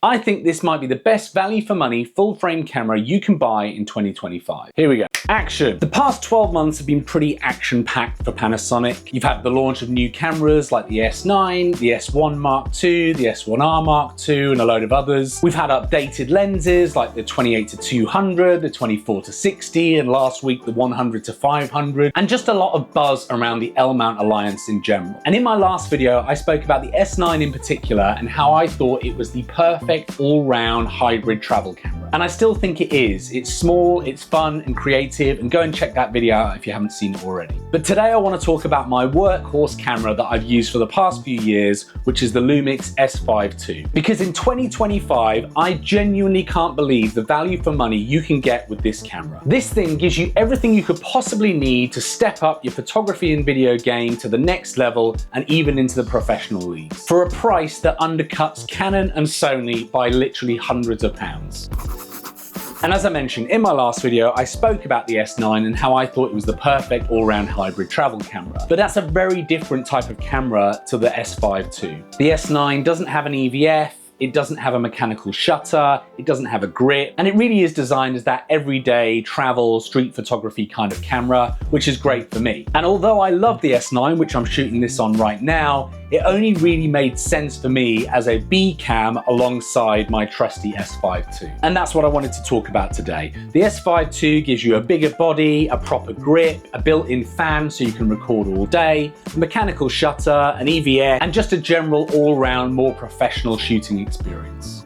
I think this might be the best value for money full frame camera you can buy in 2025. Here we go. Action. The past 12 months have been pretty action-packed for Panasonic. You've had the launch of new cameras like the S9, the S1 Mark II, the S1R Mark II, and a load of others. We've had updated lenses like the 28-200, the 24-60, and last week the 100-500, and just a lot of buzz around the L-mount alliance in general. And in my last video, I spoke about the S9 in particular and how I thought it was the perfect all-round hybrid travel camera. And I still think it is. It's small, it's fun and creative, and go and check that video out if you haven't seen it already. But today I want to talk about my workhorse camera that I've used for the past few years, which is the Lumix S5II. Because in 2025, I genuinely can't believe the value for money you can get with this camera. This thing gives you everything you could possibly need to step up your photography and video game to the next level and even into the professional leagues, for a price that undercuts Canon and Sony by literally hundreds of pounds. And as I mentioned in my last video, I spoke about the S9 and how I thought it was the perfect all-round hybrid travel camera. But that's a very different type of camera to the S5II. The S9 doesn't have an EVF, it doesn't have a mechanical shutter, it doesn't have a grip, and it really is designed as that everyday travel, street photography kind of camera, which is great for me. And although I love the S9, which I'm shooting this on right now, it only really made sense for me as a B cam alongside my trusty S5II. And that's what I wanted to talk about today. The S5II gives you a bigger body, a proper grip, a built-in fan so you can record all day, a mechanical shutter, an EVF, and just a general all-round more professional shooting experience.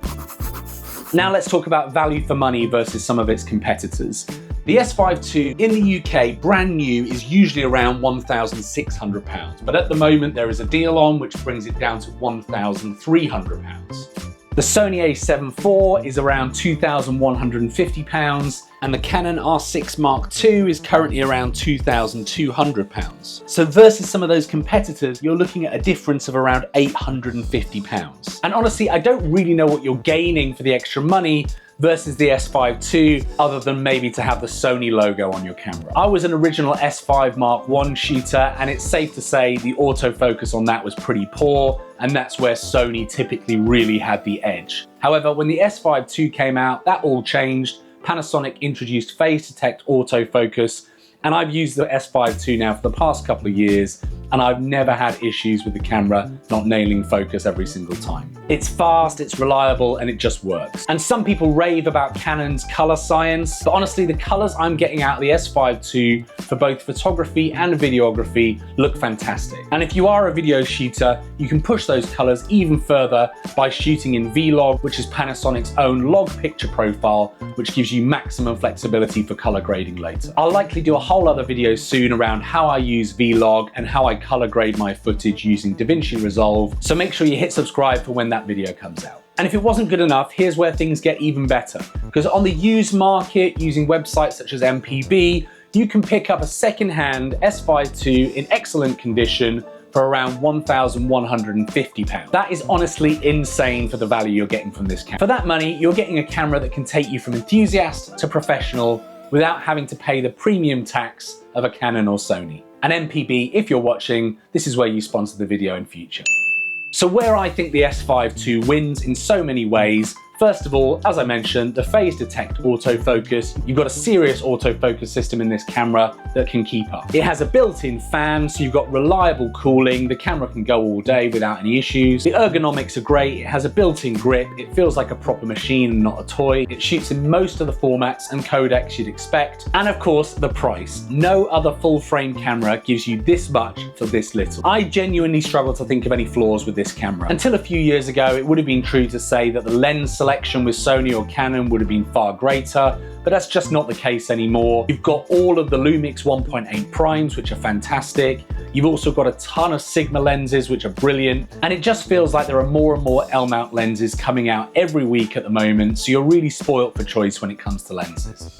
Now let's talk about value for money versus some of its competitors. The S5II in the UK, brand new, is usually around £1,600, but at the moment there is a deal on which brings it down to £1,300. The Sony a7 IV is around £2,150, and the Canon R6 Mark II is currently around £2,200. So versus some of those competitors, you're looking at a difference of around £850. And honestly, I don't really know what you're gaining for the extra money versus the S5II, other than maybe to have the Sony logo on your camera. I was an original S5 Mark I shooter, and it's safe to say the autofocus on that was pretty poor, and that's where Sony typically really had the edge. However, when the S5II came out, that all changed. Panasonic introduced phase detect autofocus, and I've used the S5II now for the past couple of years, and I've never had issues with the camera not nailing focus every single time. It's fast, it's reliable, and it just works. And some people rave about Canon's color science, but honestly, the colors I'm getting out of the S5II for both photography and videography look fantastic. And if you are a video shooter, you can push those colors even further by shooting in Vlog, which is Panasonic's own log picture profile, which gives you maximum flexibility for color grading later. I'll likely do a whole other video soon around how I use Vlog and how I color grade my footage using DaVinci Resolve, so make sure you hit subscribe for when that video comes out. And if it wasn't good enough, here's where things get even better. Because on the used market, using websites such as MPB, you can pick up a second-hand S5II in excellent condition for around £1,150. That is honestly insane for the value you're getting from this camera. For that money, you're getting a camera that can take you from enthusiast to professional without having to pay the premium tax of a Canon or Sony. And MPB, if you're watching, this is where you sponsor the video in future. So where I think the S5II wins in so many ways, first of all, as I mentioned, the phase detect autofocus. You've got a serious autofocus system in this camera that can keep up. It has a built-in fan, so you've got reliable cooling. The camera can go all day without any issues. The ergonomics are great. It has a built-in grip. It feels like a proper machine and not a toy. It shoots in most of the formats and codecs you'd expect. And of course, the price. No other full-frame camera gives you this much for this little. I genuinely struggle to think of any flaws with this camera. Until a few years ago, it would have been true to say that the lens selection with Sony or Canon would have been far greater, but that's just not the case anymore. You've got all of the Lumix 1.8 primes, which are fantastic. You've also got a ton of Sigma lenses, which are brilliant. And it just feels like there are more and more L-mount lenses coming out every week at the moment, so you're really spoilt for choice when it comes to lenses.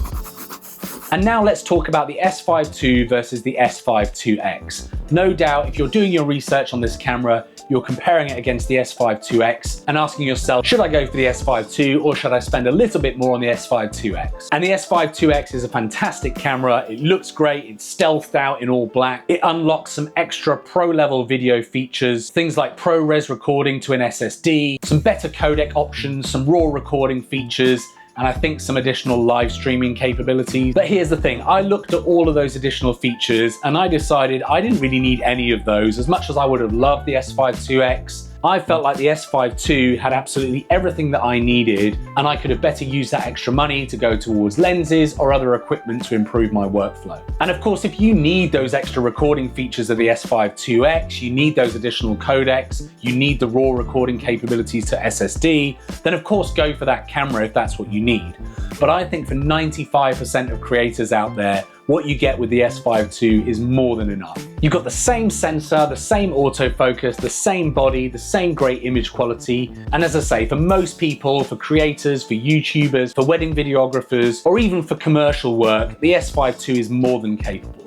And now let's talk about the S5II versus the S5IIX. No doubt, if you're doing your research on this camera, you're comparing it against the S5IIX and asking yourself, should I go for the S5II or should I spend a little bit more on the S5IIX? And the S5IIX is a fantastic camera. It looks great. It's stealthed out in all black. It unlocks some extra pro-level video features, things like ProRes recording to an SSD, some better codec options, some RAW recording features, and I think some additional live streaming capabilities. But here's the thing, I looked at all of those additional features and I decided I didn't really need any of those. As much as I would have loved the S5IIX, I felt like the S5II had absolutely everything that I needed, and I could have better used that extra money to go towards lenses or other equipment to improve my workflow. And of course, if you need those extra recording features of the S5IIX, you need those additional codecs, you need the RAW recording capabilities to SSD, then of course go for that camera if that's what you need. But I think for 95% of creators out there, what you get with the S5II is more than enough. You've got the same sensor, the same autofocus, the same body, the same great image quality. And as I say, for most people, for creators, for YouTubers, for wedding videographers, or even for commercial work, the S5II is more than capable.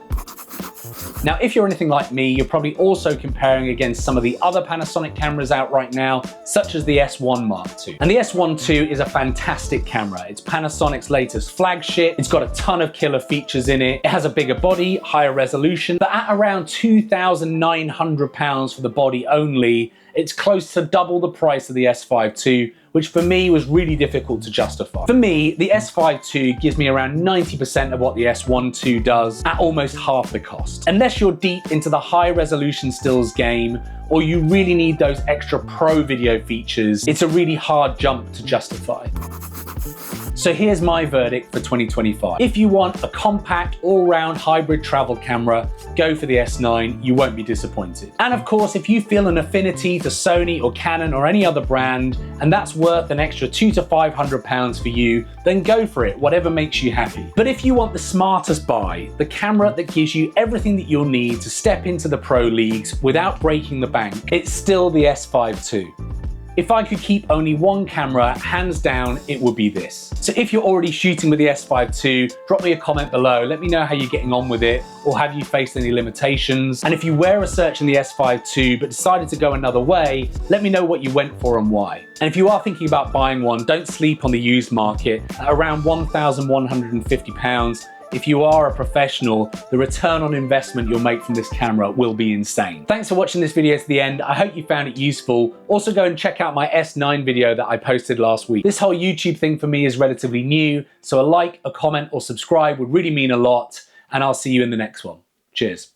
Now, if you're anything like me, you're probably also comparing against some of the other Panasonic cameras out right now, such as the S1II. And the S1II is a fantastic camera. It's Panasonic's latest flagship. It's got a ton of killer features in it. It has a bigger body, higher resolution, but at around £2,900 for the body only, it's close to double the price of the S5II, which for me was really difficult to justify. For me, the S5II gives me around 90% of what the S1II does at almost half the cost. Unless you're deep into the high resolution stills game, or you really need those extra pro video features, it's a really hard jump to justify. So here's my verdict for 2025. If you want a compact, all-round hybrid travel camera, go for the S9, you won't be disappointed. And of course, if you feel an affinity to Sony or Canon or any other brand, and that's worth an extra £200 to £500 for you, then go for it, whatever makes you happy. But if you want the smartest buy, the camera that gives you everything that you'll need to step into the pro leagues without breaking the bank, it's still the S5II. If I could keep only one camera, hands down, it would be this. So if you're already shooting with the S5II, drop me a comment below. Let me know how you're getting on with it, or have you faced any limitations? And if you were researching the S5II but decided to go another way, let me know what you went for and why. And if you are thinking about buying one, don't sleep on the used market. At around £1,150, if you are a professional, the return on investment you'll make from this camera will be insane. Thanks for watching this video to the end. I hope you found it useful. Also go and check out my S9 video that I posted last week. This whole YouTube thing for me is relatively new, so a like, a comment, or subscribe would really mean a lot, and I'll see you in the next one. Cheers.